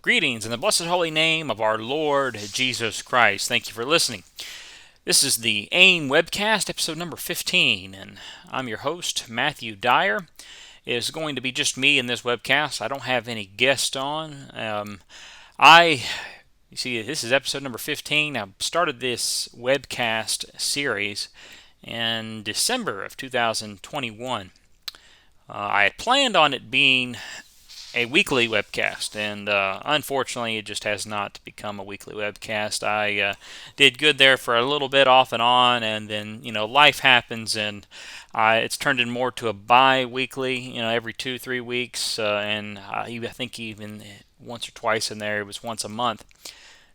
Greetings in the blessed holy name of our Lord Jesus Christ. Thank you for listening. This is the AIM webcast, episode number 15, and I'm your host, Matthew Dyer. It is going to be just me in this webcast. I don't have any guest on. You see, this is episode number 15. I started this webcast series in December of 2021. I had planned on it being a weekly webcast, and unfortunately it just has not become a weekly webcast. I did good there for a little bit off and on, and then life happens, and it's turned in more to a bi-weekly, every 2-3 weeks, and I think even once or twice in there it was once a month.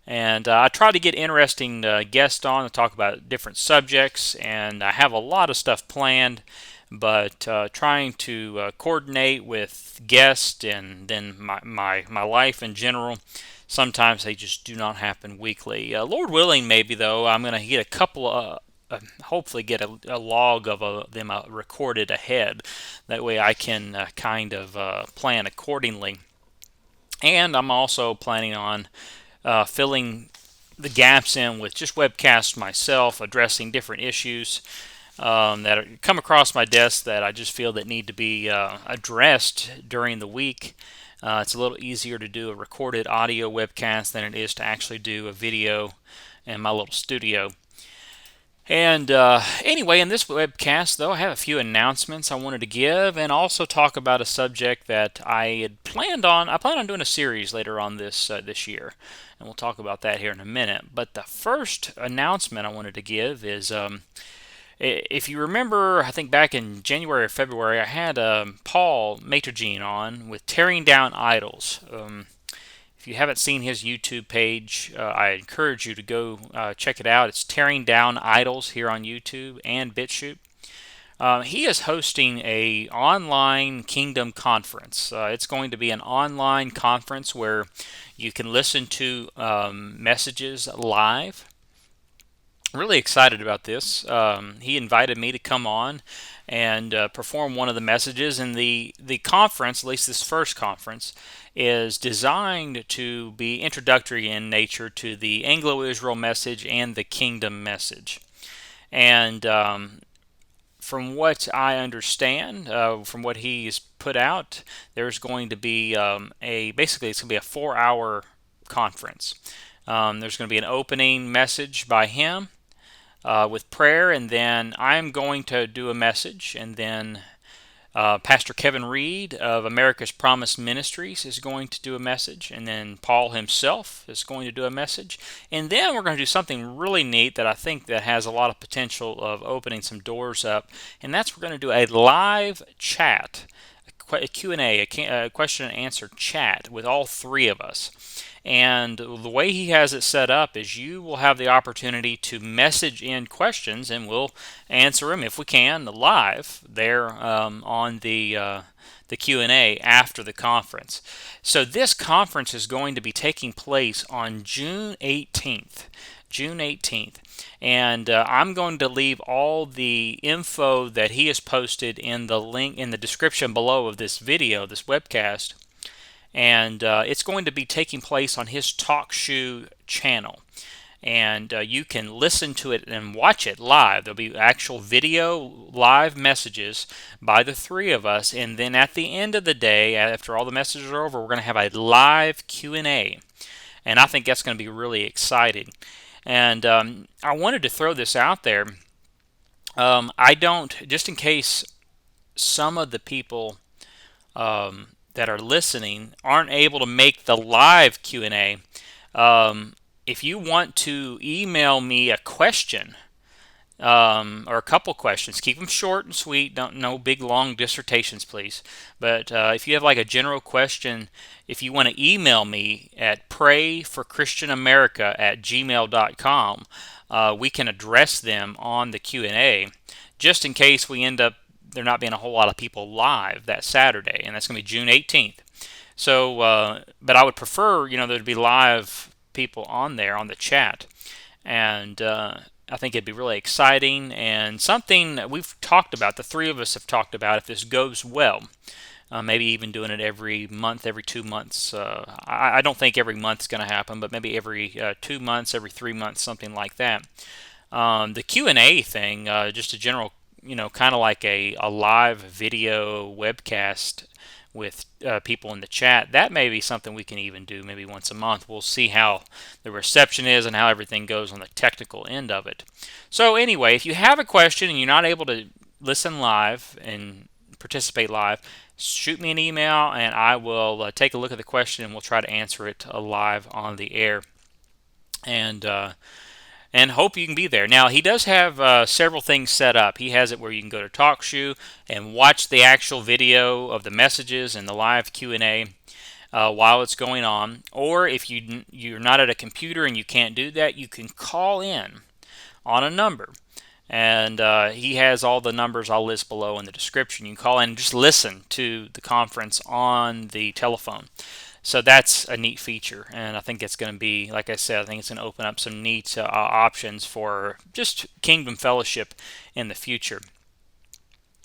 And I try to get interesting guests on to talk about different subjects, and I have a lot of stuff planned, but trying to coordinate with guests and then my life in general, sometimes they just do not happen weekly. Lord willing, maybe, though, I'm going to get a couple hopefully get a log of them recorded ahead. That way I can kind of plan accordingly. And I'm also planning on filling the gaps in with just webcasts myself, addressing different issues that come across my desk that I just feel that need to be addressed during the week. It's a little easier to do a recorded audio webcast than it is to actually do a video in my little studio. And anyway, in this webcast, though, I have a few announcements I wanted to give, and also talk about a subject that I had planned on. I plan on doing a series later on this year, and we'll talk about that here in a minute. But the first announcement I wanted to give is, if you remember, I think back in January or February, I had Paul Matergene on with Tearing Down Idols. If you haven't seen his YouTube page, I encourage you to go check it out. It's Tearing Down Idols here on YouTube and BitChute. He is hosting a online Kingdom conference. It's going to be an online conference where you can listen to messages live. Really excited about this. He invited me to come on and perform one of the messages, and the conference, at least this first conference, is designed to be introductory in nature to the Anglo-Israel message and the Kingdom message. And from what I understand, from what he's put out, there's going to be basically it's going to be a 4-hour conference. There's going to be an opening message by him with prayer, and then I'm going to do a message, and then Pastor Kevin Reed of America's Promise Ministries is going to do a message, and then Paul himself is going to do a message, and then we're going to do something really neat that I think that has a lot of potential of opening some doors up, and that's we're going to do a live chat, a Q&A, a question and answer chat with all three of us. And the way he has it set up is you will have the opportunity to message in questions, and we'll answer them if we can live there on the Q&A after the conference. So this conference is going to be taking place on June 18th. And I'm going to leave all the info that he has posted in the link in the description below of this video, this webcast. And it's going to be taking place on his TalkShoe channel. And you can listen to it and watch it live. There'll be actual video live messages by the three of us. And then at the end of the day, after all the messages are over, we're going to have a live Q&A. And I think that's going to be really exciting. And I wanted to throw this out there. Just in case some of the people that are listening aren't able to make the live Q&A, if you want to email me a question or a couple questions, keep them short and sweet, no big long dissertations, please. But if you have like a general question, if you want to email me at prayforchristianamerica@gmail.com, we can address them on the Q&A, just in case we end up there not being a whole lot of people live that Saturday, and that's going to be June 18th. So, but I would prefer, there to be live people on there on the chat, and I think it'd be really exciting and something that we've talked about. The three of us have talked about if this goes well. maybe even doing it every month, every 2 months. I don't think every month is going to happen, but maybe every 2 months, every 3 months, something like that. The Q&A thing, just a general, kind of like a live video webcast with people in the chat. That may be something we can even do maybe once a month. We'll see how the reception is and how everything goes on the technical end of it. So anyway, if you have a question and you're not able to listen live and participate live, shoot me an email and I will take a look at the question and we'll try to answer it live on the air. And hope you can be there. Now, he does have several things set up. He has it where you can go to TalkShoe and watch the actual video of the messages and the live Q&A while it's going on. Or if you're not at a computer and you can't do that, you can call in on a number. And he has all the numbers I'll list below in the description. You can call in and just listen to the conference on the telephone. So that's a neat feature, and I think it's going to be, like I said, I think it's going to open up some neat options for just kingdom fellowship in the future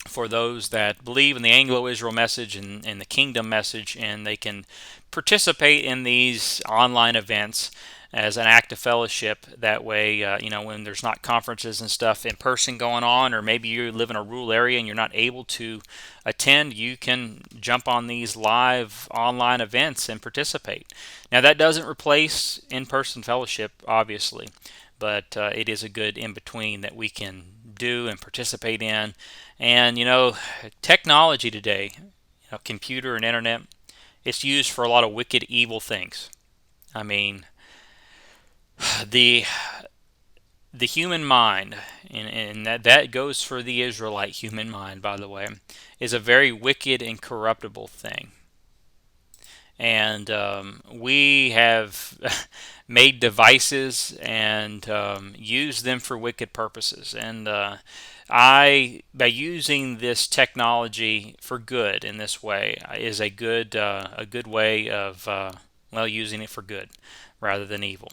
for those that believe in the Anglo-Israel message and the kingdom message, and they can participate in these online events as an act of fellowship. That way, when there's not conferences and stuff in person going on, or maybe you live in a rural area and you're not able to attend, you can jump on these live online events and participate. Now, that doesn't replace in-person fellowship, obviously, but it is a good in-between that we can do and participate in. And, technology today, computer and internet, it's used for a lot of wicked, evil things. I mean, the human mind, and that goes for the Israelite human mind, by the way, is a very wicked and corruptible thing. And we have made devices and used them for wicked purposes. And by using this technology for good in this way, is a good way of using it for good rather than evil.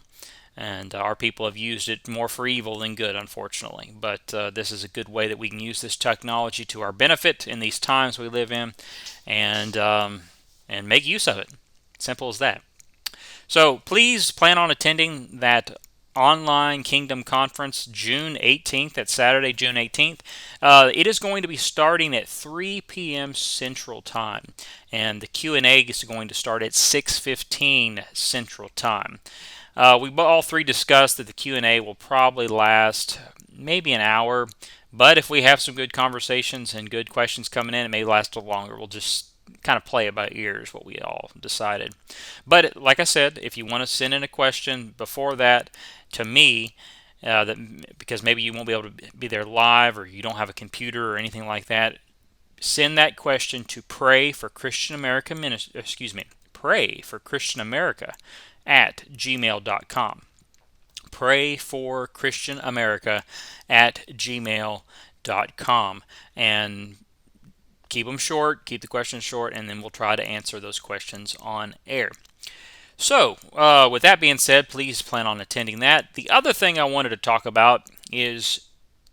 And our people have used it more for evil than good, unfortunately. But this is a good way that we can use this technology to our benefit in these times we live in, and make use of it. Simple as that. So please plan on attending that online Kingdom Conference June 18th. That's Saturday, June 18th. It is going to be starting at 3 p.m. Central Time, and the Q&A is going to start at 6:15 Central Time. We all three discussed that the Q&A will probably last maybe an hour, but if we have some good conversations and good questions coming in, it may last a little longer. We'll just kind of play it by ear is what we all decided. But like I said, if you want to send in a question before that to me, because maybe you won't be able to be there live or you don't have a computer or anything like that, send that question to Pray for Christian America at gmail.com. Pray for Christian America at gmail.com. And keep them short, keep the questions short, and then we'll try to answer those questions on air. So, with that being said, please plan on attending that. The other thing I wanted to talk about is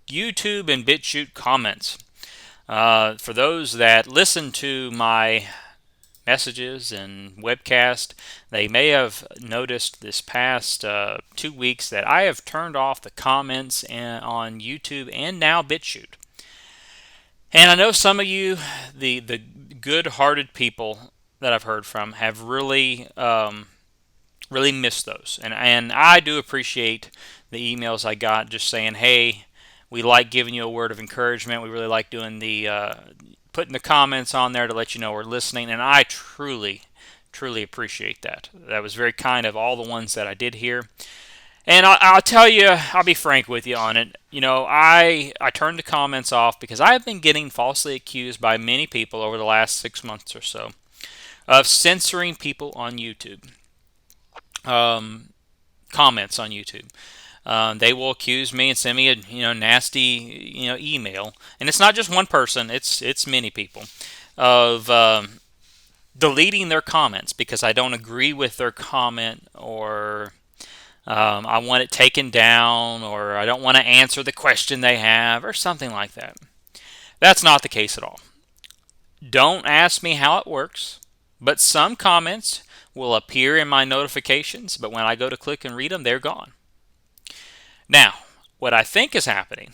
YouTube and BitChute comments. For those that listen to my messages and webcast, they may have noticed this past 2 weeks that I have turned off the comments on YouTube and now BitChute. And I know some of you, the good-hearted people that I've heard from, have really missed those. And I do appreciate the emails I got just saying, hey, we like giving you a word of encouragement. We really like doing the putting the comments on there to let you know we're listening. And I truly appreciate that. That was very kind of all the ones that I did hear. And I'll tell you, I'll be frank with you on it. I turned the comments off because I have been getting falsely accused by many people over the last 6 months or so of censoring people on YouTube. Comments on YouTube. They will accuse me and send me a nasty email, and it's not just one person; it's many people of deleting their comments because I don't agree with their comment, or I want it taken down, or I don't want to answer the question they have, or something like that. That's not the case at all. Don't ask me how it works, but some comments will appear in my notifications, but when I go to click and read them, they're gone. Now, what I think is happening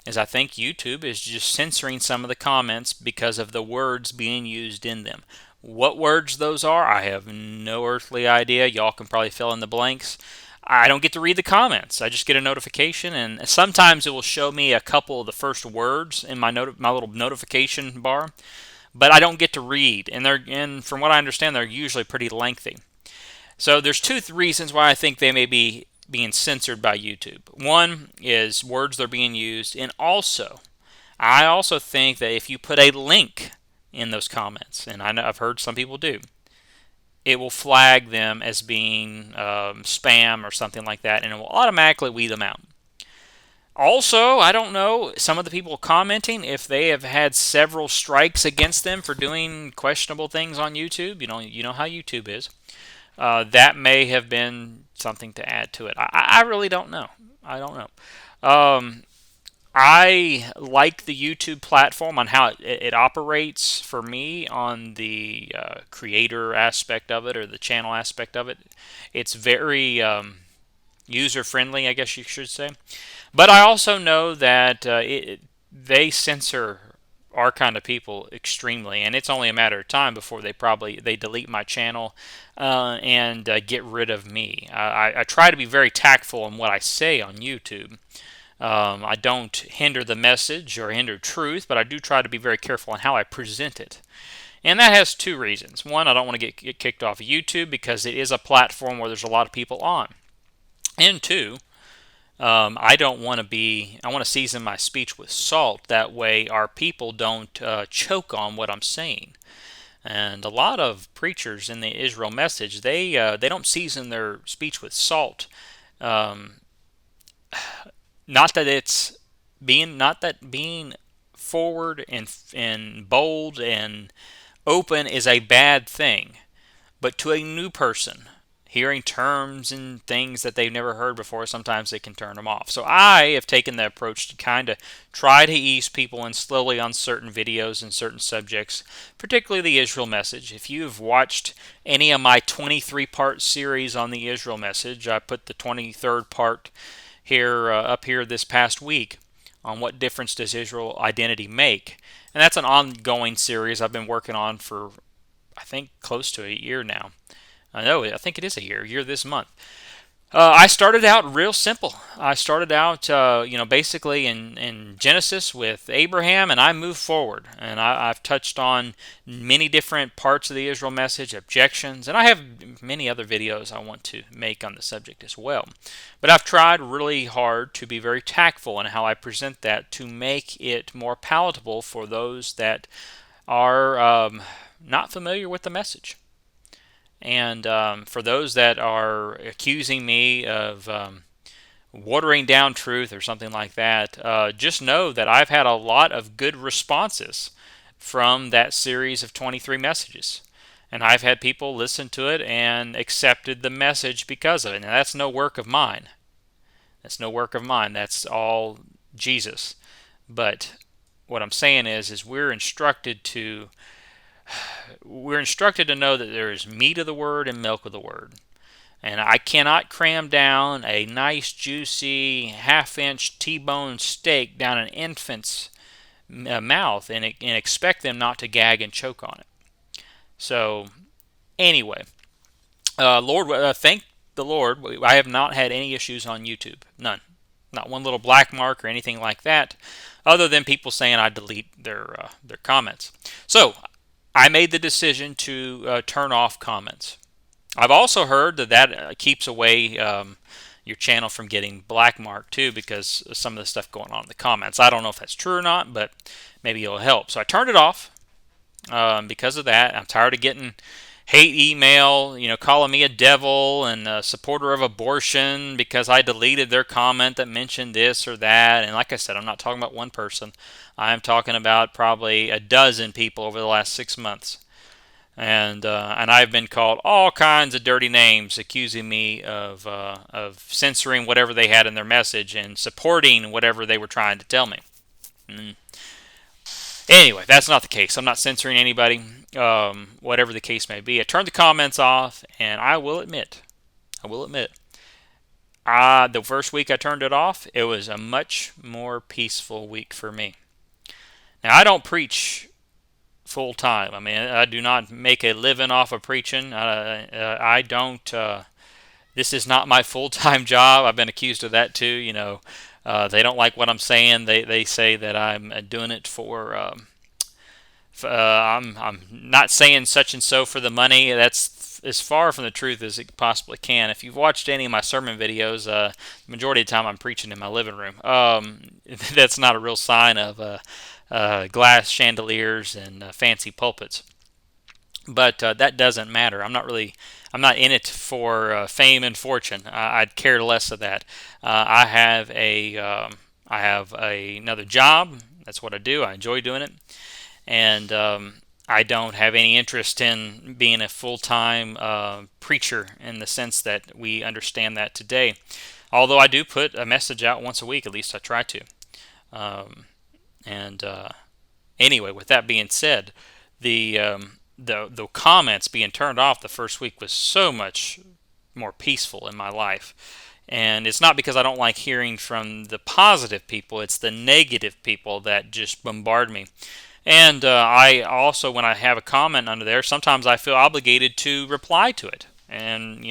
is I think YouTube is just censoring some of the comments because of the words being used in them. What words those are, I have no earthly idea. Y'all can probably fill in the blanks. I don't get to read the comments. I just get a notification, and sometimes it will show me a couple of the first words in my little notification bar, but I don't get to read. And from what I understand, they're usually pretty lengthy. So there's two reasons why I think they may be being censored by YouTube. One is words that are being used, and also I also think that if you put a link in those comments, and I know I've heard some people do, it will flag them as being spam or something like that, and it will automatically weed them out. Also, I don't know, some of the people commenting, if they have had several strikes against them for doing questionable things on YouTube. You know how YouTube is. That may have been something to add to it. I really don't know. I don't know. I like the YouTube platform on how it operates for me on the creator aspect of it or the channel aspect of it. It's very user friendly, I guess you should say. But I also know that they censor our kind of people extremely, and it's only a matter of time before they delete my channel and get rid of me. I try to be very tactful in what I say on YouTube. I don't hinder the message or hinder truth, but I do try to be very careful in how I present it. And that has two reasons. One, I don't want to get kicked off of YouTube because it is a platform where there's a lot of people on. And two, I don't want to I want to season my speech with salt. That way our people don't choke on what I'm saying. And a lot of preachers in the Israel message, they don't season their speech with salt. Um, not that being forward and bold and open is a bad thing, but to a new person, hearing terms and things that they've never heard before, sometimes they can turn them off. So I have taken the approach to kind of try to ease people in slowly on certain videos and certain subjects, particularly the Israel message. If you've watched any of my 23-part series on the Israel message, I put the 23rd part here up here this past week on what difference does Israel identity make. And that's an ongoing series I've been working on for, I think, close to a year now. I think it is a year this month. I started out real simple. I started out, basically in Genesis with Abraham, and I moved forward. And I've touched on many different parts of the Israel message, objections, and I have many other videos I want to make on the subject as well. But I've tried really hard to be very tactful in how I present that to make it more palatable for those that are not familiar with the message. And for those that are accusing me of watering down truth or something like that, just know that I've had a lot of good responses from that series of 23 messages. And I've had people listen to it and accepted the message because of it. And that's no work of mine. That's no work of mine. That's all Jesus. But what I'm saying is we're instructed to know that there is meat of the word and milk of the word. And I cannot cram down a nice, juicy, half-inch T-bone steak down an infant's mouth and expect them not to gag and choke on it. So, anyway, thank the Lord, I have not had any issues on YouTube. None. Not one little black mark or anything like that, other than people saying I delete their comments. So, I made the decision to turn off comments. I've also heard that keeps away your channel from getting blackmarked too, because of some of the stuff going on in the comments. I don't know if that's true or not, but maybe it'll help. So I turned it off because of that. I'm tired of getting hate email, calling me a devil and a supporter of abortion because I deleted their comment that mentioned this or that. And like I said, I'm not talking about one person. I'm talking about probably a dozen people over the last 6 months. And I've been called all kinds of dirty names, accusing me of censoring whatever they had in their message and supporting whatever they were trying to tell me. Anyway, that's not the case. I'm not censoring anybody, whatever the case may be. I turned the comments off, and I will admit, the first week I turned it off, it was a much more peaceful week for me. Now, I don't preach full time. I mean, I do not make a living off of preaching. I don't. This is not my full time job. I've been accused of that too. They don't like what I'm saying. They say that I'm doing it for. I'm not saying such and so for the money. That's as far from the truth as it possibly can. If you've watched any of my sermon videos, the majority of the time I'm preaching in my living room. That's not a real sign of glass chandeliers and fancy pulpits. But that doesn't matter. I'm not in it for fame and fortune. I'd care less of that. I have another job. That's what I do. I enjoy doing it, and I don't have any interest in being a full-time preacher in the sense that we understand that today. Although I do put a message out once a week, at least I try to. And Anyway, with that being said, the comments being turned off the first week was so much more peaceful in my life. And it's not because I don't like hearing from the positive people, it's the negative people that just bombard me. And I also, when I have a comment under there, sometimes I feel obligated to reply to it. And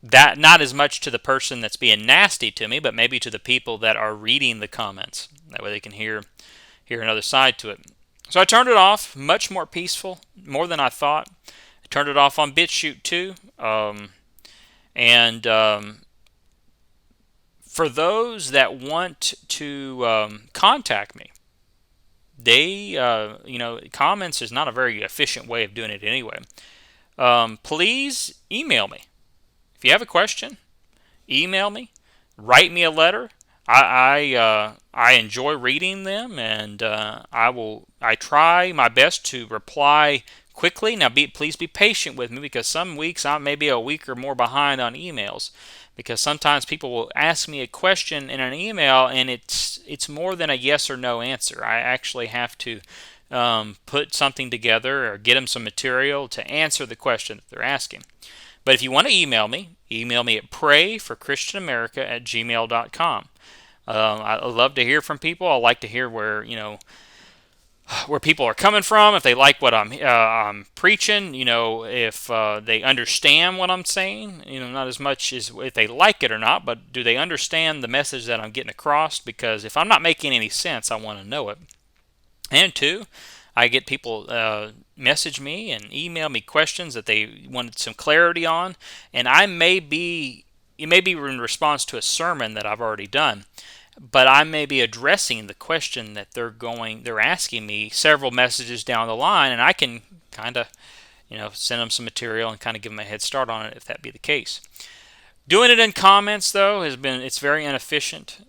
that not as much to the person that's being nasty to me, but maybe to the people that are reading the comments. That way they can hear another side to it. So I turned it off, much more peaceful, more than I thought. I turned it off on BitChute too. And For those that want to contact me, comments is not a very efficient way of doing it anyway. Please email me. If you have a question, email me, write me a letter. I enjoy reading them, and I try my best to reply quickly. Now, please be patient with me, because some weeks I may be a week or more behind on emails, because sometimes people will ask me a question in an email and it's more than a yes or no answer. I actually have to put something together or get them some material to answer the question that they're asking. But if you want to email me at prayforchristianamerica@gmail.com. I love to hear from people. I like to hear where people are coming from. If they like what I'm preaching, if they understand what I'm saying, not as much as if they like it or not, but do they understand the message that I'm getting across? Because if I'm not making any sense, I want to know it. And two, I get people message me and email me questions that they wanted some clarity on, and it may be in response to a sermon that I've already done, but I may be addressing the question that they're asking me several messages down the line, and I can kind of send them some material and kind of give them a head start on it if that be the case. Doing it in comments though it's very inefficient.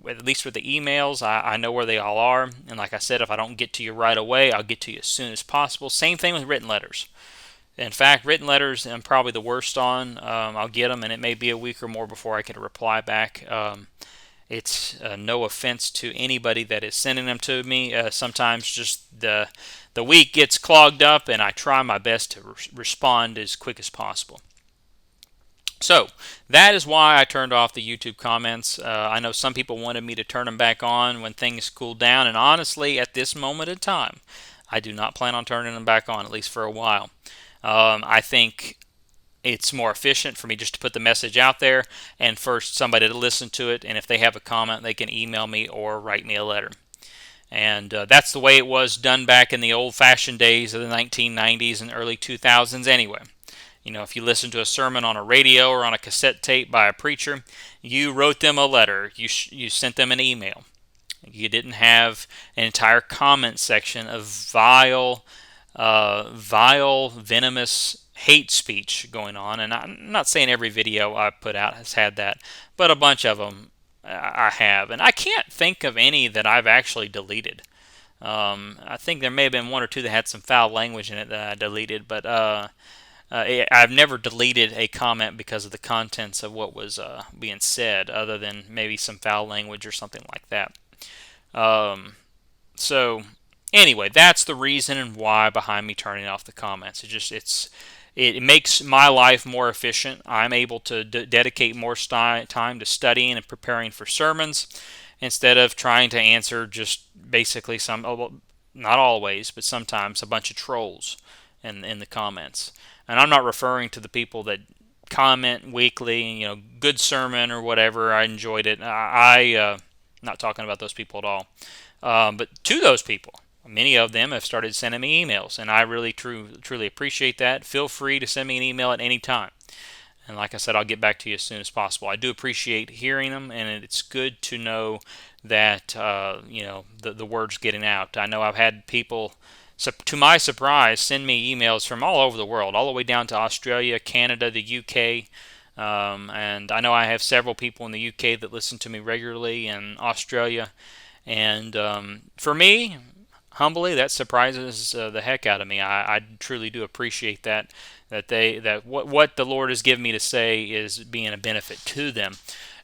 At least with the emails, I know where they all are, and like I said, if I don't get to you right away, I'll get to you as soon as possible. Same thing with written letters. In fact, written letters I'm probably the worst on. I'll get them, and it may be a week or more before I can reply back. It's no offense to anybody that is sending them to me. Sometimes just the week gets clogged up, and I try my best to respond as quick as possible. So that is why I turned off the YouTube comments. I know some people wanted me to turn them back on when things cool down, and honestly, at this moment in time, I do not plan on turning them back on, at least for a while. I think it's more efficient for me just to put the message out there and for somebody to listen to it, and if they have a comment, they can email me or write me a letter. And that's the way it was done back in the old-fashioned days of the 1990s and early 2000s anyway. If you listen to a sermon on a radio or on a cassette tape by a preacher, you wrote them a letter. You sent them an email. You didn't have an entire comment section of vile, venomous hate speech going on. And I'm not saying every video I put out has had that, but a bunch of them I have. And I can't think of any that I've actually deleted. I think there may have been one or two that had some foul language in it that I deleted, but I've never deleted a comment because of the contents of what was being said, other than maybe some foul language or something like that. So anyway, that's the reason and why behind me turning off the comments. It makes my life more efficient. I'm able to dedicate more time to studying and preparing for sermons instead of trying to answer just basically not always, but sometimes a bunch of trolls in the comments. And I'm not referring to the people that comment weekly, good sermon or whatever. I enjoyed it. Not talking about those people at all. But to those people, many of them have started sending me emails, and I really truly appreciate that. Feel free to send me an email at any time. And like I said, I'll get back to you as soon as possible. I do appreciate hearing them, and it's good to know that the word's getting out. I know I've had people, to my surprise, send me emails from all over the world, all the way down to Australia, Canada, the UK. And I know I have several people in the UK that listen to me regularly, and Australia. And for me, humbly, that surprises the heck out of me. I truly do appreciate that what the Lord has given me to say is being a benefit to them,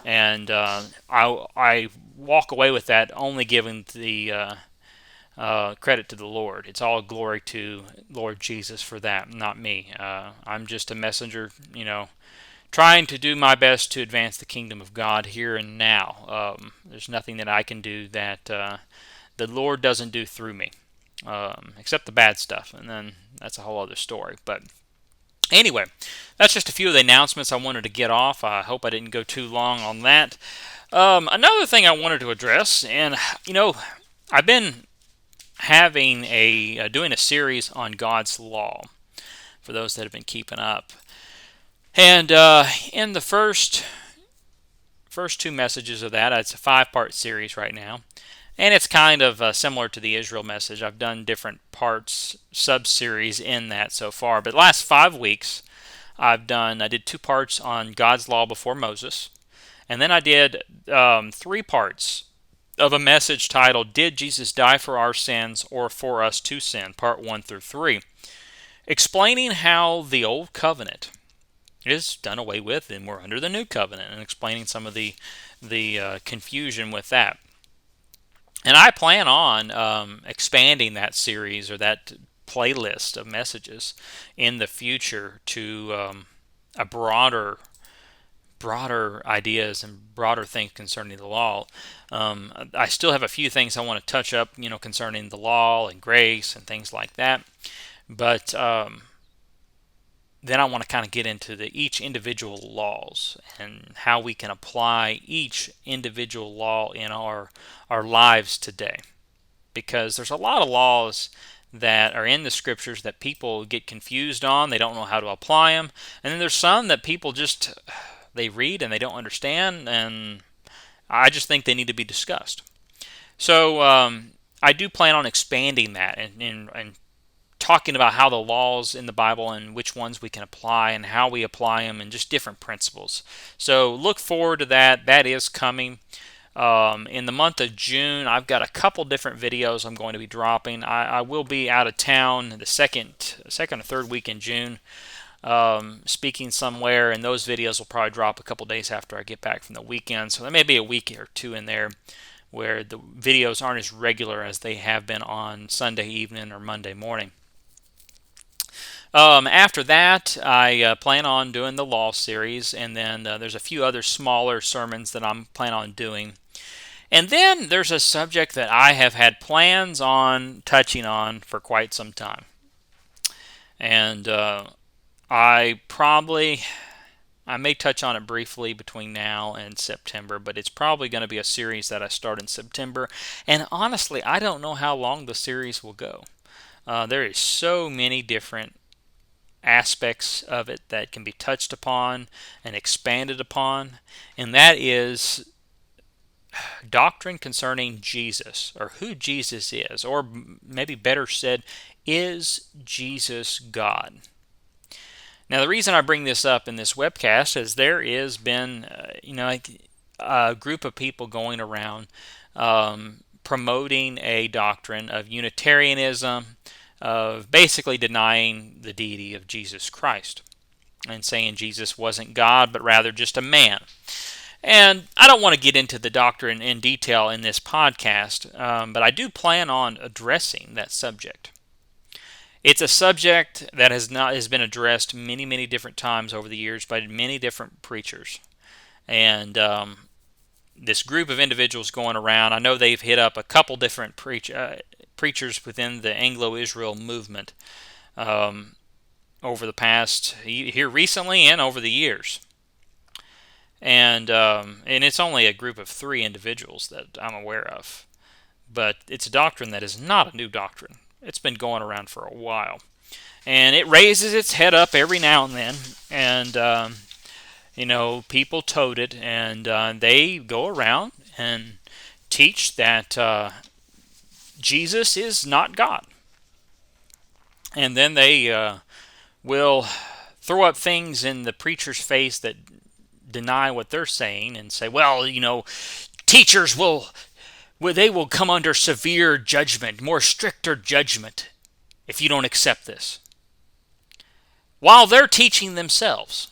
and I walk away with that only giving the credit to the Lord. It's all glory to Lord Jesus for that, not me. I'm just a messenger, trying to do my best to advance the kingdom of God here and now. There's nothing that I can do that the Lord doesn't do through me, except the bad stuff, and then that's a whole other story. But anyway, that's just a few of the announcements I wanted to get off. I hope I didn't go too long on that. Another thing I wanted to address, and I've been doing a series on God's law for those that have been keeping up. And in the first two messages of that, it's a 5-part series right now, and it's kind of similar to the Israel message. I've done different parts, sub-series in that so far. But the last 5 weeks, I did 2 parts on God's law before Moses, and then I did 3 parts of a message titled "Did Jesus Die for Our Sins or for Us to Sin?" Part 1 through 3, explaining how the old covenant is done away with and we're under the new covenant, and explaining some of the confusion with that. And I plan on expanding that series or that playlist of messages in the future to a broader ideas and broader things concerning the law. I still have a few things I want to touch up, concerning the law and grace and things like that. But then I want to kind of get into each individual laws and how we can apply each individual law in our lives today. Because there's a lot of laws that are in the scriptures that people get confused on. They don't know how to apply them. And then there's some that people just, they read and they don't understand, and I just think they need to be discussed. So I do plan on expanding that and talking about how the laws in the Bible and which ones we can apply and how we apply them and just different principles. So look forward to that. That is coming. In the month of June, I've got a couple different videos I'm going to be dropping. I will be out of town the second or third week in June, speaking somewhere, and those videos will probably drop a couple days after I get back from the weekend. So there may be a week or two in there where the videos aren't as regular as they have been on Sunday evening or Monday morning. After that, I plan on doing the law series, and then there's a few other smaller sermons that I'm planning on doing. And then there's a subject that I have had plans on touching on for quite some time. And I may touch on it briefly between now and September, but it's probably going to be a series that I start in September. And honestly, I don't know how long the series will go. There is so many different aspects of it that can be touched upon and expanded upon, and that is doctrine concerning Jesus, or who Jesus is, or maybe better said, is Jesus God? Now, the reason I bring this up in this webcast is there has been, a group of people going around promoting a doctrine of Unitarianism, of basically denying the deity of Jesus Christ and saying Jesus wasn't God, but rather just a man. And I don't want to get into the doctrine in detail in this podcast, but I do plan on addressing that subject. It's a subject that has been addressed many different times over the years by many different preachers. And this group of individuals going around, I know they've hit up a couple different preachers within the Anglo-Israel movement over the past, here recently and over the years. And it's only a group of 3 individuals that I'm aware of. But it's a doctrine that is not a new doctrine. It's been going around for a while. And it raises its head up every now and then. And, people tote it. And they go around and teach that Jesus is not God. And then they will throw up things in the preacher's face that deny what they're saying and say, well, teachers will come under severe judgment, more stricter judgment, if you don't accept this. While they're teaching themselves.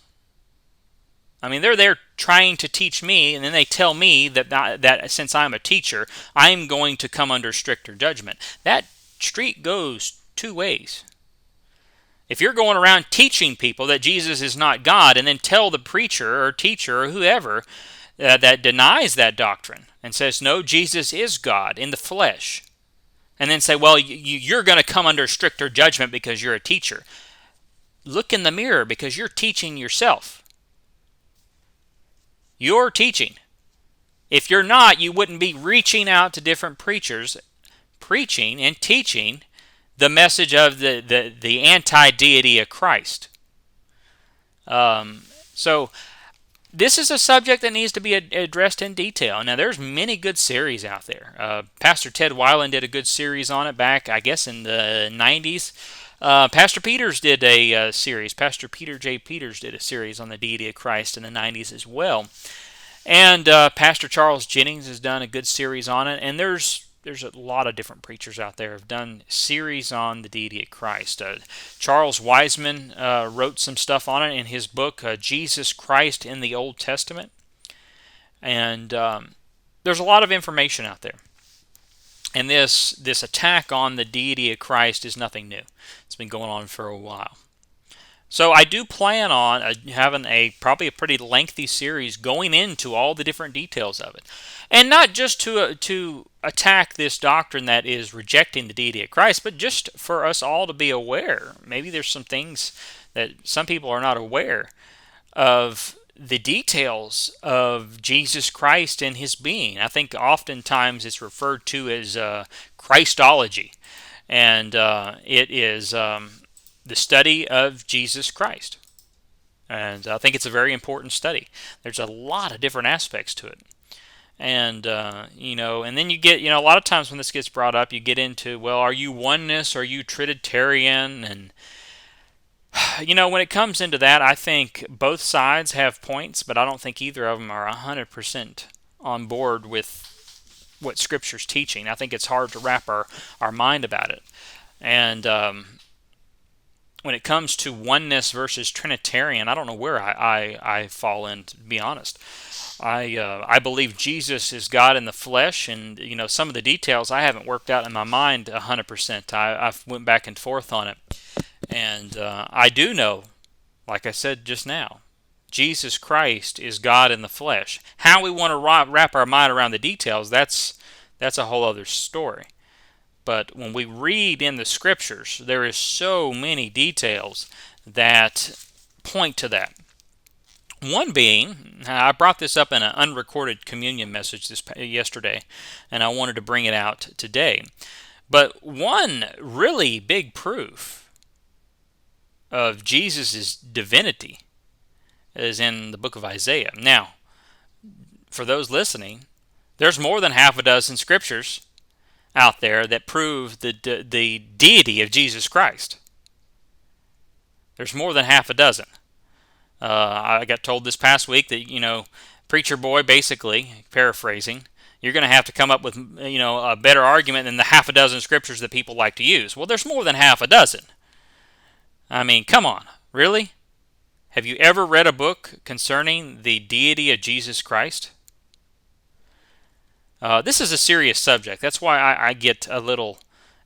I mean, they're there trying to teach me, and then they tell me that since I'm a teacher, I'm going to come under stricter judgment. That street goes 2 ways. If you're going around teaching people that Jesus is not God, and then tell the preacher or teacher or whoever that denies that doctrine and says, no, Jesus is God in the flesh, and then say, well, you're going to come under stricter judgment because you're a teacher. Look in the mirror, because you're teaching yourself. You're teaching. If you're not, you wouldn't be reaching out to different preachers, preaching and teaching the message of the anti-deity of Christ. So this is a subject that needs to be addressed in detail. Now, there's many good series out there. Pastor Ted Weiland did a good series on it back, I guess, in the 90s. Pastor Peters did a series. Pastor Peter J. Peters did a series on the deity of Christ in the 90s as well. And Pastor Charles Jennings has done a good series on it. And there's a lot of different preachers out there who have done series on the deity of Christ. Charles Wiseman wrote some stuff on it in his book, Jesus Christ in the Old Testament. And there's a lot of information out there. And this attack on the deity of Christ is nothing new. It's been going on for a while. So I do plan on having probably a pretty lengthy series going into all the different details of it. And not just to attack this doctrine that is rejecting the deity of Christ, but just for us all to be aware. Maybe there's some things that some people are not aware of, the details of Jesus Christ and his being. I think oftentimes it's referred to as Christology. And it is the study of Jesus Christ. And I think it's a very important study. There's a lot of different aspects to it. And, and then you get, a lot of times when this gets brought up, you get into, well, are you oneness? Are you Trinitarian? And, when it comes into that, I think both sides have points, but I don't think either of them are 100% on board with what Scripture's teaching. I think it's hard to wrap our mind about it. And when it comes to oneness versus Trinitarian, I don't know where I fall in, to be honest. I believe Jesus is God in the flesh, and some of the details I haven't worked out in my mind 100%. I went back and forth on it, and I do know, like I said just now, Jesus Christ is God in the flesh. How we want to wrap our mind around the details, that's a whole other story. But when we read in the Scriptures, there is so many details that point to that. One being, I brought this up in an unrecorded communion message yesterday, and I wanted to bring it out today. But one really big proof of Jesus' divinity is in the book of Isaiah. Now, for those listening, there's more than half a dozen scriptures out there that prove the deity of Jesus Christ. There's more than half a dozen. I got told this past week that, preacher boy, basically, paraphrasing, you're going to have to come up with, a better argument than the half a dozen scriptures that people like to use. Well, there's more than half a dozen. I mean, come on, really? Have you ever read a book concerning the deity of Jesus Christ? This is a serious subject. That's why I get a little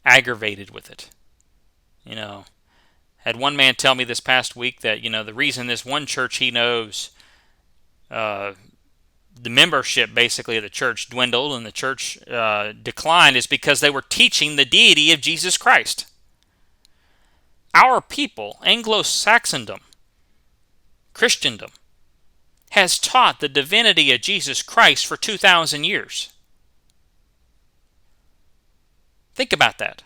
aggravated with it. You know, had one man tell me this past week that, the reason this one church he knows, the membership basically of the church dwindled and the church declined is because they were teaching the deity of Jesus Christ. Our people, Anglo-Saxondom, Christendom, has taught the divinity of Jesus Christ for 2,000 years. Think about that.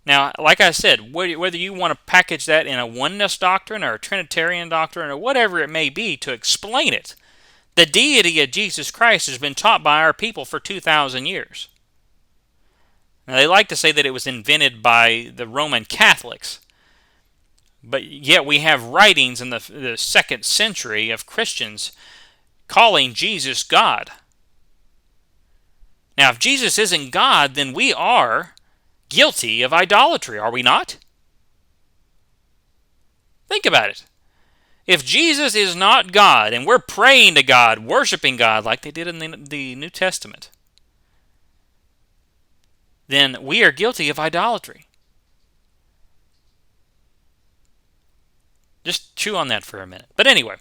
Now, like I said, whether you want to package that in a oneness doctrine or a Trinitarian doctrine or whatever it may be to explain it, the deity of Jesus Christ has been taught by our people for 2,000 years. Now, they like to say that it was invented by the Roman Catholics, but yet we have writings in the 2nd century of Christians calling Jesus God. Now, if Jesus isn't God, then we are guilty of idolatry, are we not? Think about it. If Jesus is not God, and we're praying to God, worshiping God like they did in the New Testament, then we are guilty of idolatry. Just chew on that for a minute. But anyway,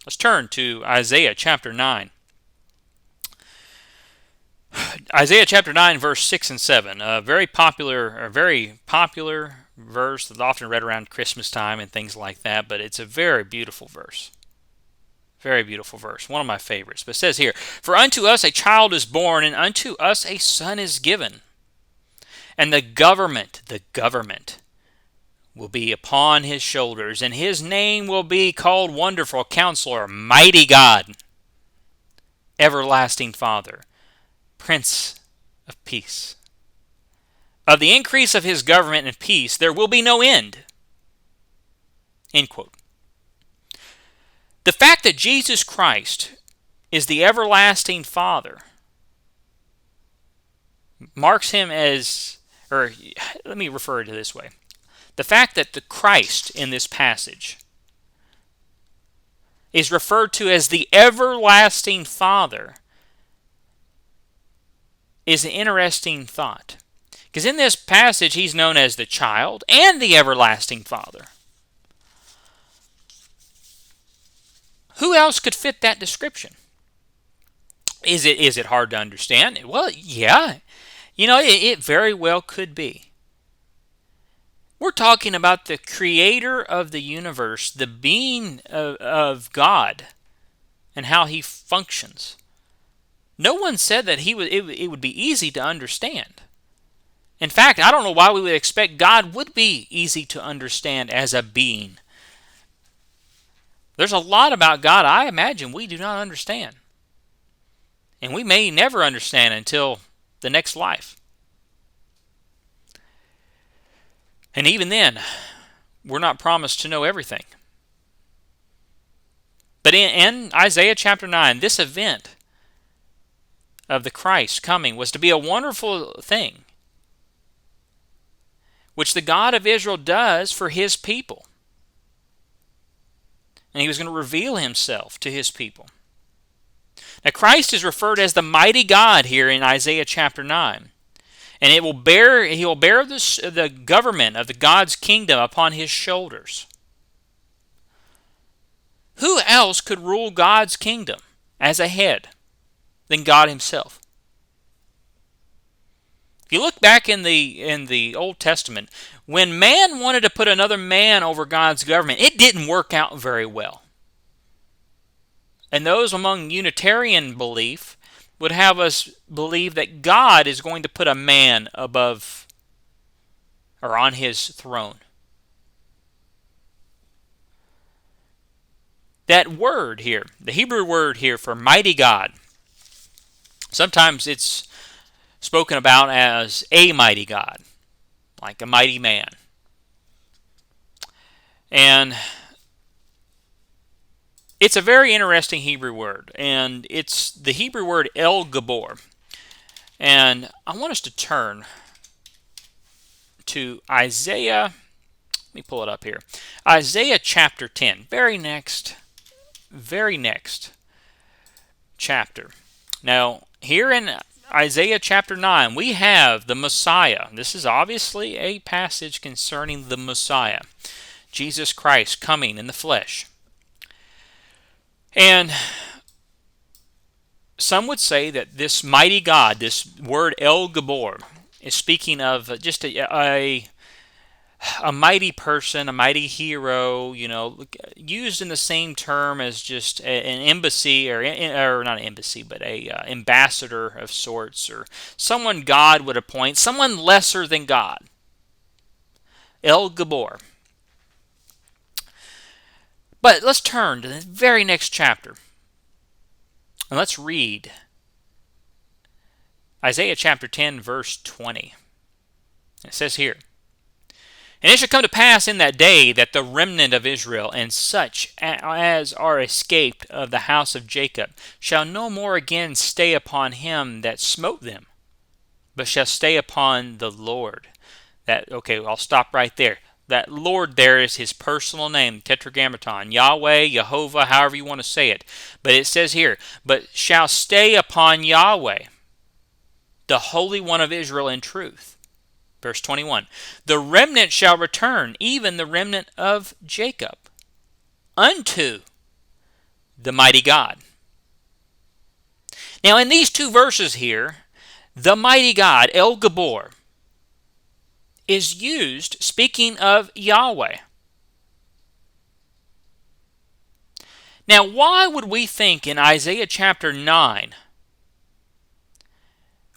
let's turn to Isaiah chapter 9. Isaiah chapter 9, verse 6 and 7, a very popular verse that's often read around Christmas time and things like that, but it's a very beautiful verse. Very beautiful verse, one of my favorites. But it says here, "For unto us a child is born, and unto us a son is given. And the government will be upon his shoulders, and his name will be called Wonderful Counselor, Mighty God, Everlasting Father, Prince of Peace. Of the increase of his government and peace there will be no end." End quote. The fact that Jesus Christ is the everlasting Father marks him as, or let me refer to it this way. The fact that the Christ in this passage is referred to as the everlasting Father is an interesting thought. Because in this passage, he's known as the child and the everlasting Father. Who else could fit that description? Is it hard to understand? Well, yeah. It very well could be. We're talking about the creator of the universe, the being of God, and how he functions. No one said that it would be easy to understand. In fact, I don't know why we would expect God would be easy to understand as a being. There's a lot about God I imagine we do not understand. And we may never understand until the next life. And even then, we're not promised to know everything. But in Isaiah chapter 9, this event of the Christ coming was to be a wonderful thing, which the God of Israel does for his people. And he was going to reveal himself to his people. Now, Christ is referred as the mighty God here in Isaiah chapter 9. And he will bear the government of the God's kingdom upon his shoulders. Who else could rule God's kingdom as a head than God himself? If you look back in the Old Testament, when man wanted to put another man over God's government, it didn't work out very well. And those among Unitarian belief would have us believe that God is going to put a man above or on his throne. That word here, the Hebrew word here for mighty God, sometimes it's spoken about as a mighty God, like a mighty man. And it's a very interesting Hebrew word, and it's the Hebrew word El Gabor. And I want us to turn to Isaiah Let me pull it up here. Isaiah chapter 10, very next chapter. Now, here in Isaiah chapter 9, we have the Messiah. This is obviously a passage concerning the Messiah, Jesus Christ coming in the flesh. And some would say that this mighty God, this word El Gabor, is speaking of just a mighty person, a mighty hero, used in the same term as just an embassy, or not an embassy, but a ambassador of sorts, or someone God would appoint, someone lesser than God. El Gabor. But let's turn to the very next chapter, and let's read Isaiah chapter 10, verse 20. It says here, "And it shall come to pass in that day that the remnant of Israel and such as are escaped of the house of Jacob shall no more again stay upon him that smote them, but shall stay upon the Lord." I'll stop right there. That Lord there is his personal name, Tetragrammaton, Yahweh, Jehovah, however you want to say it. But it says here, "but shall stay upon Yahweh, the Holy One of Israel in truth." Verse 21, "The remnant shall return, even the remnant of Jacob, unto the mighty God." Now in these two verses here, the mighty God, El Gabor, is used speaking of Yahweh. Now why would we think in Isaiah chapter 9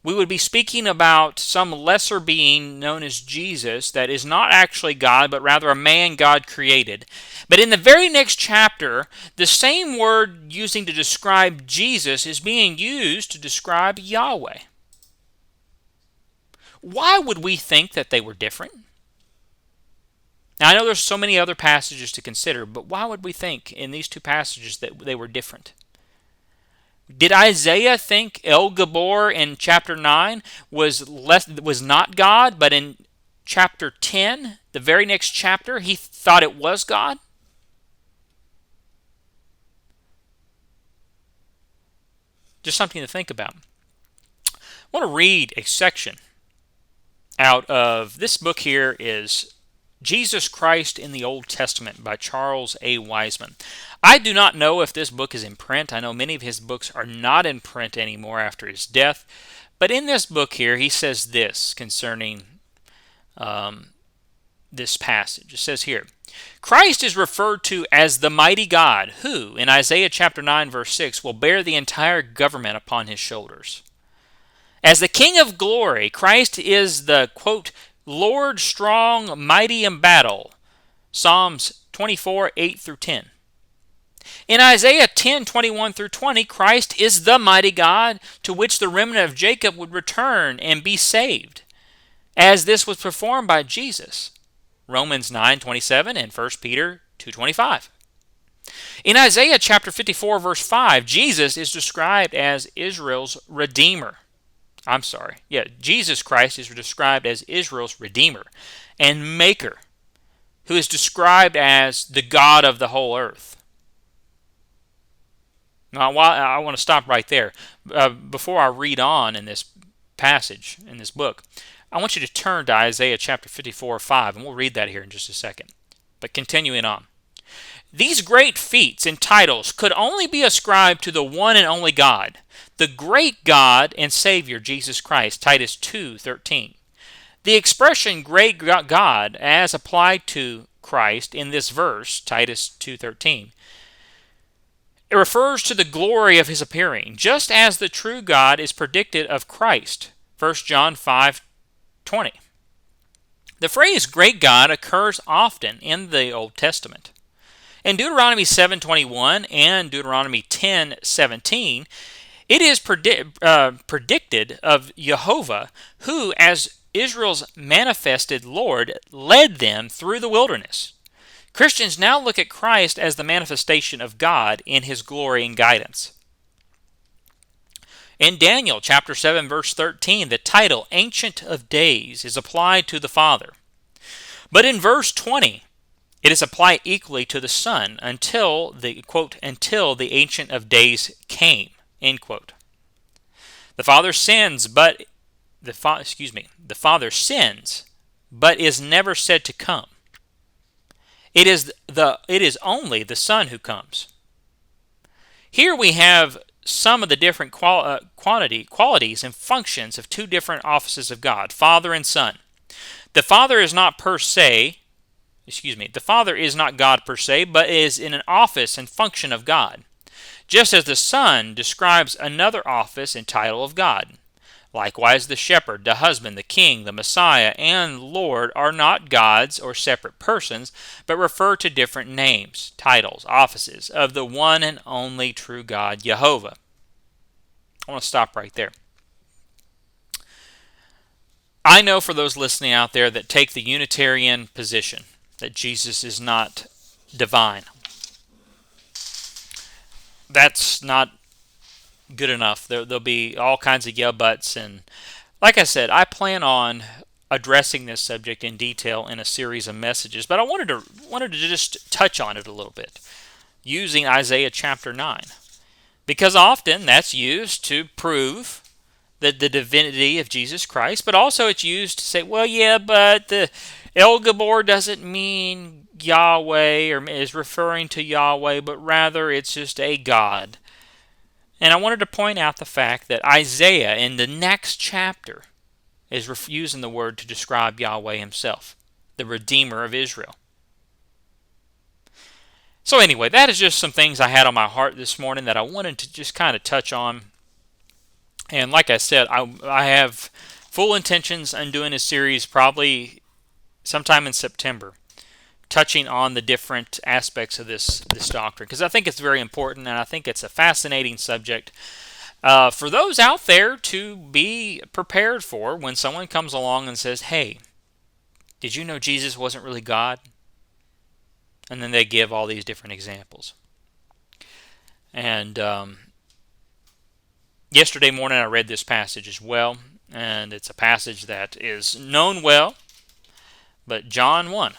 we would be speaking about some lesser being known as Jesus that is not actually God, but rather a man God created? But in the very next chapter, the same word using to describe Jesus is being used to describe Yahweh. Why would we think that they were different? Now, I know there's so many other passages to consider, but why would we think in these two passages that they were different? Did Isaiah think El Gabor in chapter 9 was not God, but in chapter 10, the very next chapter, he thought it was God? Just something to think about. I want to read a section out of this book. Here is Jesus Christ in the Old Testament by Charles A. Wiseman. I do not know if this book is in print. I know many of his books are not in print anymore after his death. But in this book here, he says this concerning this passage. It says here, "Christ is referred to as the mighty God who, in Isaiah chapter 9, verse 6, will bear the entire government upon his shoulders. As the King of glory, Christ is the, quote, Lord strong, mighty in battle." Psalms 24, 8 through 10. In Isaiah 10, 21 through 20, Christ is the mighty God to which the remnant of Jacob would return and be saved, as this was performed by Jesus. Romans 9, 27 and 1 Peter 2, 25. In Isaiah chapter 54, verse 5, Jesus is described as Israel's Redeemer. Jesus Christ is described as Israel's Redeemer and Maker, who is described as the God of the whole earth. Now, I want to stop right there. Before I read on in this passage, in this book, I want you to turn to Isaiah chapter 54, 5, and we'll read that here in just a second. But continuing on. "These great feats and titles could only be ascribed to the one and only God, the great God and Savior, Jesus Christ," Titus 2:13. The expression great God as applied to Christ in this verse, Titus 2:13, it refers to the glory of his appearing, just as the true God is predicted of Christ, 1 John 5:20. The phrase great God occurs often in the Old Testament. In Deuteronomy 7:21 and Deuteronomy 10:17, it is predicted of Jehovah, who, as Israel's manifested Lord, led them through the wilderness. Christians now look at Christ as the manifestation of God in his glory and guidance. In Daniel chapter 7, verse 13, the title Ancient of Days is applied to the Father. But in verse 20, It is applied equally to the Son until the, quote, until the Ancient of Days came, end quote. The Father sins, but the Father sins, but is never said to come. It is only the Son who comes. Here we have some of the different qualities and functions of two different offices of God, Father and Son. The Father is not God per se, but is in an office and function of God, just as the Son describes another office and title of God. Likewise, the shepherd, the husband, the king, the Messiah, and Lord are not gods or separate persons, but refer to different names, titles, offices of the one and only true God, Jehovah. I want to stop right there. I know for those listening out there that take the Unitarian position, that Jesus is not divine, that's not good enough. There'll be all kinds of yeah buts, and like I said, I plan on addressing this subject in detail in a series of messages, but I wanted to just touch on it a little bit using Isaiah chapter 9, because often that's used to prove the divinity of Jesus Christ, but also it's used to say, well, yeah, but the El Gabor doesn't mean Yahweh or is referring to Yahweh, but rather it's just a God. And I wanted to point out the fact that Isaiah in the next chapter is using the word to describe Yahweh himself, the Redeemer of Israel. So anyway, that is just some things I had on my heart this morning that I wanted to just kind of touch on. And like I said, I have full intentions on doing a series probably sometime in September, touching on the different aspects of this doctrine, because I think it's very important, and I think it's a fascinating subject for those out there to be prepared for when someone comes along and says, hey, did you know Jesus wasn't really God? And then they give all these different examples. And yesterday morning I read this passage as well, and it's a passage that is known well, but John 1.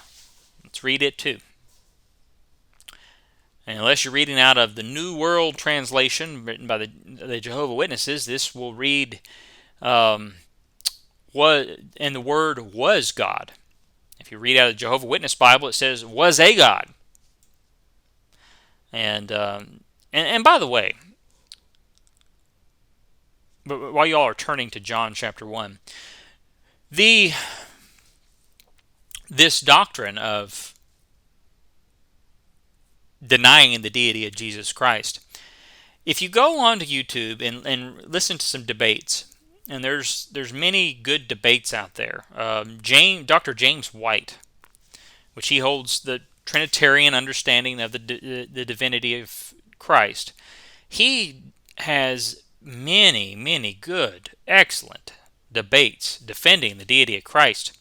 Let's read it too. And unless you're reading out of the New World Translation written by the Jehovah Witnesses, this will read, and the Word was God. If you read out of the Jehovah Witness Bible, it says, was a God. And by the way, but while you all are turning to John chapter 1, this doctrine of denying the deity of Jesus Christ, if you go onto YouTube and listen to some debates, and there's many good debates out there. Dr. James White, which he holds the Trinitarian understanding of the divinity of Christ, he has many good, excellent debates defending the deity of Christ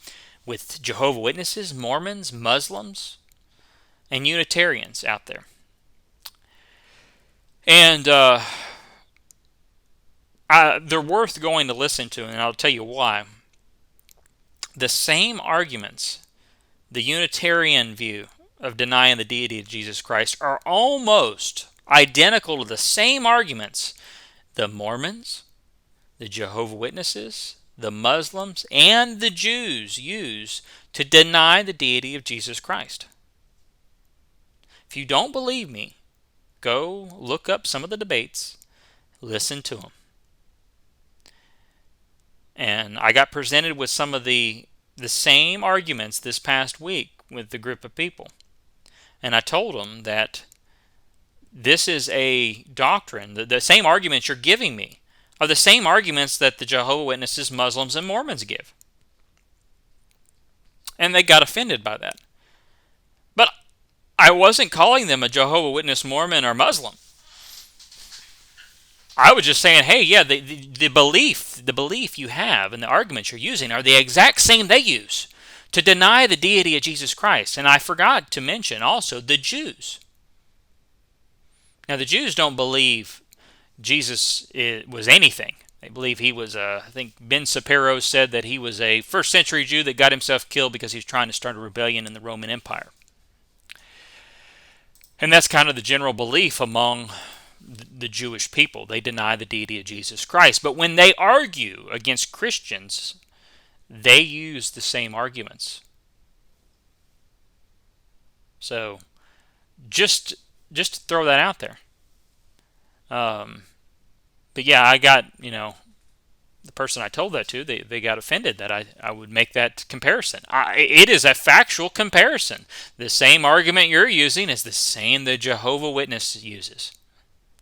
with Jehovah Witnesses, Mormons, Muslims, and Unitarians out there. And they're worth going to listen to, and I'll tell you why. The same arguments, the Unitarian view of denying the deity of Jesus Christ, are almost identical to the same arguments the Mormons, the Jehovah Witnesses, the Muslims, and the Jews use to deny the deity of Jesus Christ. If you don't believe me, go look up some of the debates, listen to them. And I got presented with some of the same arguments this past week with the group of people. And I told them that this is a doctrine, the same arguments you're giving me are the same arguments that the Jehovah Witnesses, Muslims, and Mormons give. And they got offended by that. But I wasn't calling them a Jehovah Witness, Mormon, or Muslim. I was just saying, hey, yeah, the belief you have and the arguments you're using are the exact same they use to deny the deity of Jesus Christ. And I forgot to mention also the Jews. Now, the Jews don't believe Jesus was anything. They believe he was I think Ben Sapiro said that he was a first century Jew that got himself killed because he was trying to start a rebellion in the Roman Empire. And that's kind of the general belief among the Jewish people. They deny the deity of Jesus Christ. But when they argue against Christians, they use the same arguments. So just to throw that out there. But yeah, I got, the person I told that to, they got offended that I would make that comparison. It is a factual comparison. The same argument you're using is the same the Jehovah's Witness uses.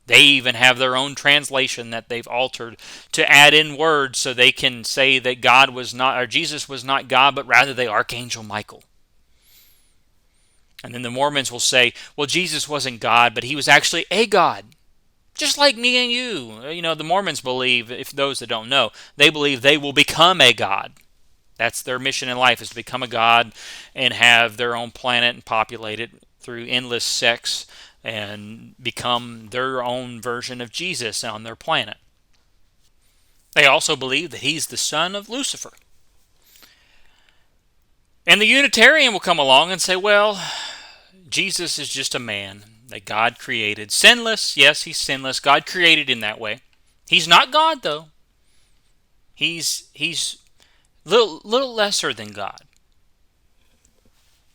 They even have their own translation that they've altered to add in words so they can say that God was not, or Jesus was not God, but rather the Archangel Michael. And then the Mormons will say, well, Jesus wasn't God, but he was actually a God. Just like me and you. The Mormons believe, if those that don't know, they believe they will become a God. That's their mission in life, is to become a God and have their own planet and populate it through endless sex and become their own version of Jesus on their planet. They also believe that he's the son of Lucifer. And the Unitarian will come along and say, well, Jesus is just a man that God created. Sinless, yes, he's sinless. God created him that way. He's not God, though. He's little lesser than God.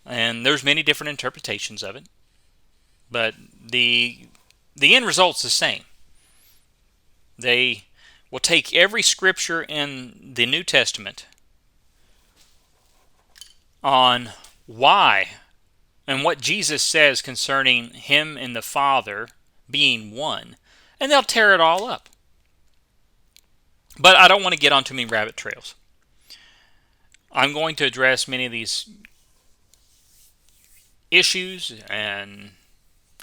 And there's many different interpretations of it. But the end result's the same. They will take every scripture in the New Testament on why and what Jesus says concerning him and the Father being one, and they'll tear it all up. But I don't want to get on too many rabbit trails. I'm going to address many of these issues and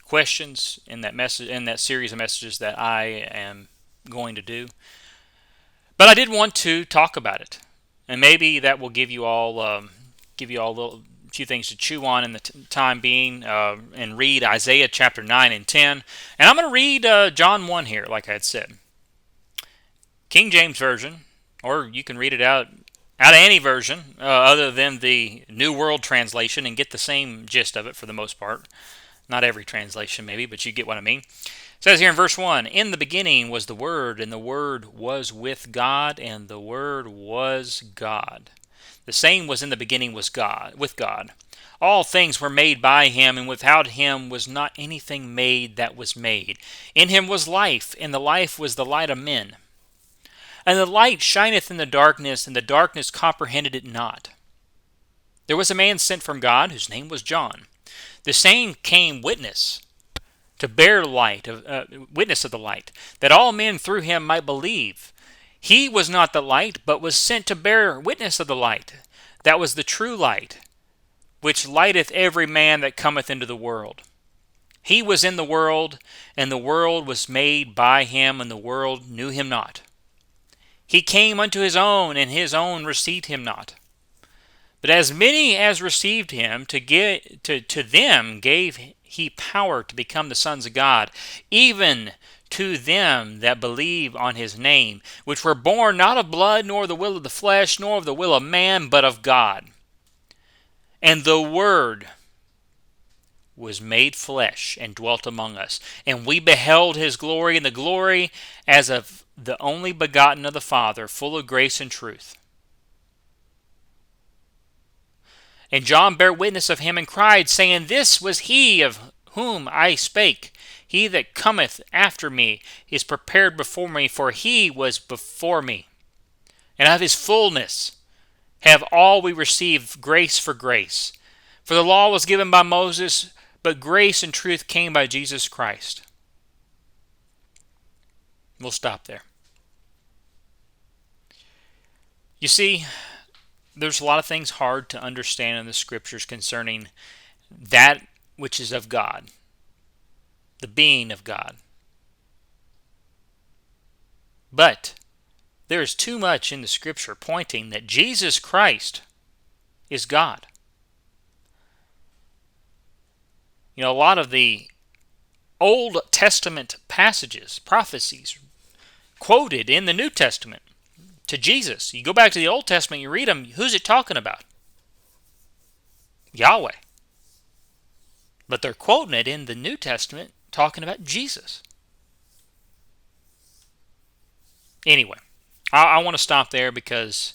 questions in that message, in that series of messages that I am going to do. But I did want to talk about it, and maybe that will give you all a few things to chew on in the time being, and read Isaiah chapter 9 and 10. And I'm going to read John 1 here, like I had said. King James Version, or you can read it out of any version other than the New World Translation and get the same gist of it for the most part. Not every translation maybe, but you get what I mean. It says here in verse 1, in the beginning was the Word, and the Word was with God, and the Word was God. The same was in the beginning with God. All things were made by him, and without him was not anything made that was made. In him was life, and the life was the light of men. And the light shineth in the darkness, and the darkness comprehended it not. There was a man sent from God, whose name was John. The same came witness to bear light, witness of the light, that all men through him might believe. He was not the light, but was sent to bear witness of the light. That was the true light, which lighteth every man that cometh into the world. He was in the world, and the world was made by him, and the world knew him not. He came unto his own, and his own received him not. But as many as received him, to them gave he power to become the sons of God, even to them that believe on his name, which were born not of blood, nor the will of the flesh, nor of the will of man, but of God. And the Word was made flesh and dwelt among us, and we beheld his glory, and the glory as of the only begotten of the Father, full of grace and truth. And John bare witness of him, and cried, saying, This was he of whom I spake. He that cometh after me is prepared before me, for he was before me. And of his fullness have all we received grace for grace. For the law was given by Moses, but grace and truth came by Jesus Christ. We'll stop there. You see, there's a lot of things hard to understand in the Scriptures concerning that which is of God, the being of God. But there is too much in the Scripture pointing that Jesus Christ is God. A lot of the Old Testament passages, prophecies, quoted in the New Testament to Jesus. You go back to the Old Testament, you read them, who's it talking about? Yahweh. but they're quoting it in the New Testament talking about Jesus. Anyway, I want to stop there because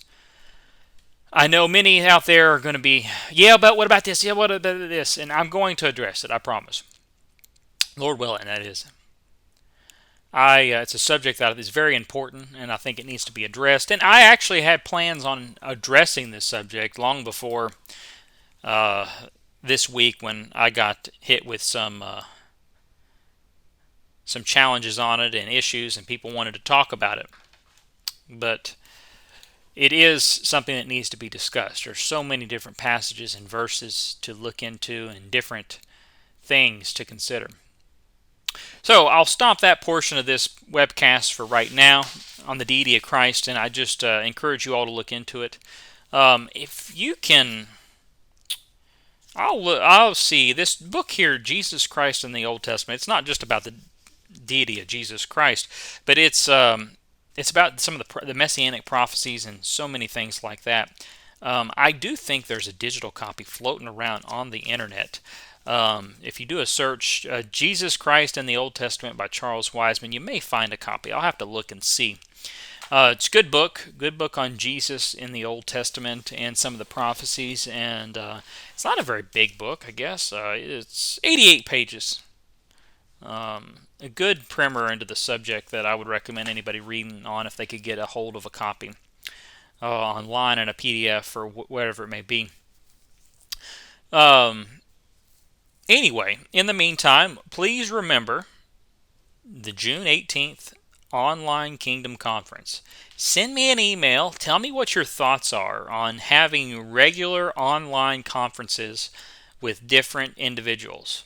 I know many out there are going to be, yeah, but what about this? Yeah, what about this? And I'm going to address it, I promise. Lord willing, that is. It's a subject that is very important, and I think it needs to be addressed. And I actually had plans on addressing this subject long before uh, this week when I got hit with some challenges on it and issues, and people wanted to talk about it. But it is something that needs to be discussed. There's so many different passages and verses to look into and different things to consider. So I'll stop that portion of this webcast for right now on the deity of Christ, and I just encourage you all to look into it. If you can, I'll see this book here, Jesus Christ in the Old Testament. It's not just about the deity of Jesus Christ, but it's about some of the messianic prophecies and so many things like that. I do think there's a digital copy floating around on the internet. If you do a search, Jesus Christ in the Old Testament by Charles Wiseman, you may find a copy. I'll have to look and see. It's a good book on Jesus in the Old Testament and some of the prophecies, and it's not a very big book, I guess. It's 88 pages. A good primer into the subject that I would recommend anybody reading on if they could get a hold of a copy online in a PDF or whatever it may be. Anyway, in the meantime, please remember the June 18th Online Kingdom Conference. Send me an email. Tell me what your thoughts are on having regular online conferences with different individuals.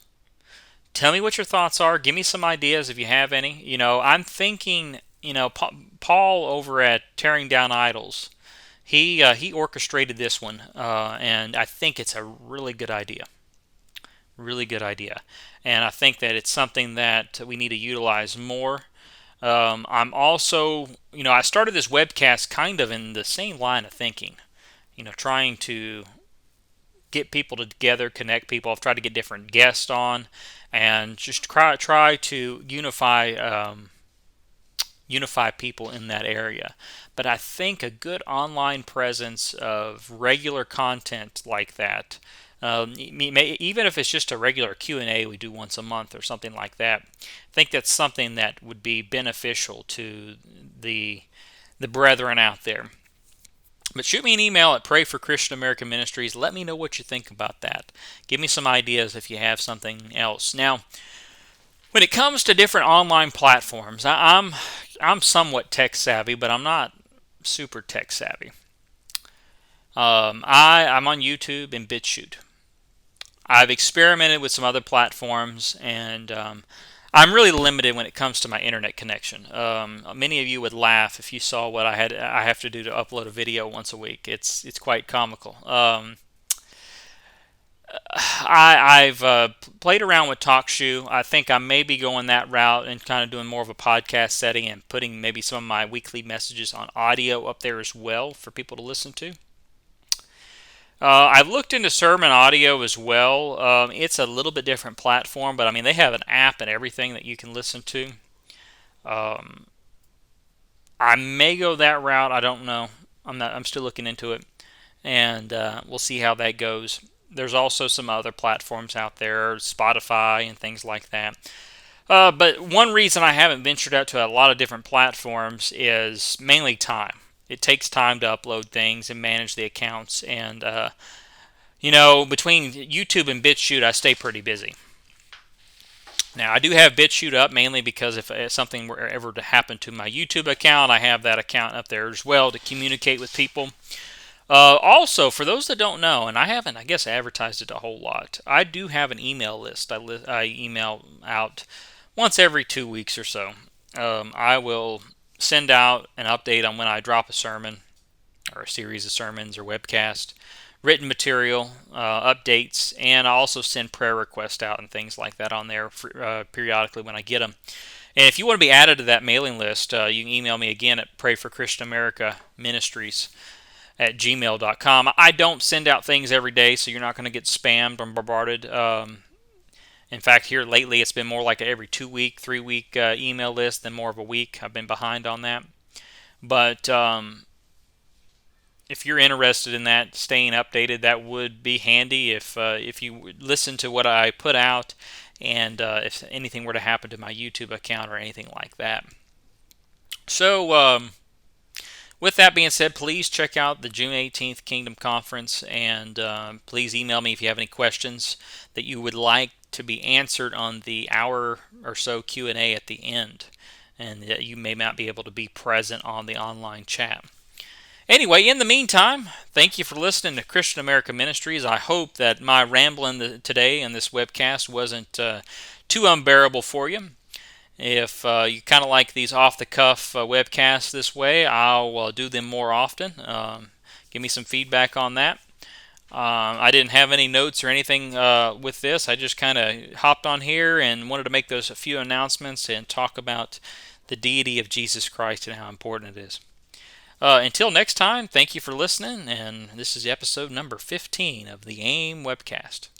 Tell me what your thoughts are. Give me some ideas if you have any. I'm thinking, Paul over at Tearing Down Idols, he orchestrated this one, and I think it's a really good idea. Really good idea. And I think that it's something that we need to utilize more. I'm also, I started this webcast kind of in the same line of thinking, trying to get people together, connect people. I've tried to get different guests on and just try to unify people in that area. But I think a good online presence of regular content like that, even if it's just a regular Q&A we do once a month or something like that, I think that's something that would be beneficial to the brethren out there. But shoot me an email at Pray for Christian American Ministries. Let me know what you think about that. Give me some ideas if you have something else. Now, when it comes to different online platforms, I'm somewhat tech savvy, but I'm not super tech savvy. I'm on YouTube and BitChute. I've experimented with some other platforms, and I'm really limited when it comes to my internet connection. Many of you would laugh if you saw what I have to do to upload a video once a week. It's quite comical. I've played around with TalkShoe. I think I may be going that route and kind of doing more of a podcast setting and putting maybe some of my weekly messages on audio up there as well for people to listen to. I've looked into sermon audio as well. It's a little bit different platform, but I mean they have an app and everything that you can listen to. I may go that route. I don't know. I'm still looking into it, and we'll see how that goes. There's also some other platforms out there, Spotify and things like that. But one reason I haven't ventured out to a lot of different platforms is mainly time. It takes time to upload things and manage the accounts. And, between YouTube and BitChute, I stay pretty busy. Now, I do have BitChute up mainly because if something were ever to happen to my YouTube account, I have that account up there as well to communicate with people. Also, for those that don't know, and I haven't, I guess, advertised it a whole lot, I do have an email list. I email out once every 2 weeks or so. I will send out an update on when I drop a sermon or a series of sermons or webcast, written material, updates, and I also send prayer requests out and things like that on there periodically when I get them. And if you want to be added to that mailing list, you can email me again at prayforchristianamericaministries@gmail.com. I don't send out things every day, so you're not going to get spammed or bombarded. In fact, here lately it's been more like a every 2 week, 3 week email list than more of a week. I've been behind on that. But if you're interested in that, staying updated, that would be handy if you listen to what I put out, and if anything were to happen to my YouTube account or anything like that. So, with that being said, please check out the June 18th Kingdom Conference, and please email me if you have any questions that you would like to be answered on the hour or so Q&A at the end, and that you may not be able to be present on the online chat. Anyway, in the meantime, thank you for listening to Christian America Ministries. I hope that my rambling today in this webcast wasn't too unbearable for you. If you kind of like these off-the-cuff webcasts this way, I'll do them more often. Give me some feedback on that. I didn't have any notes or anything with this. I just kind of hopped on here and wanted to make those a few announcements and talk about the deity of Jesus Christ and how important it is. Until next time, thank you for listening, and this is episode number 15 of the AIM webcast.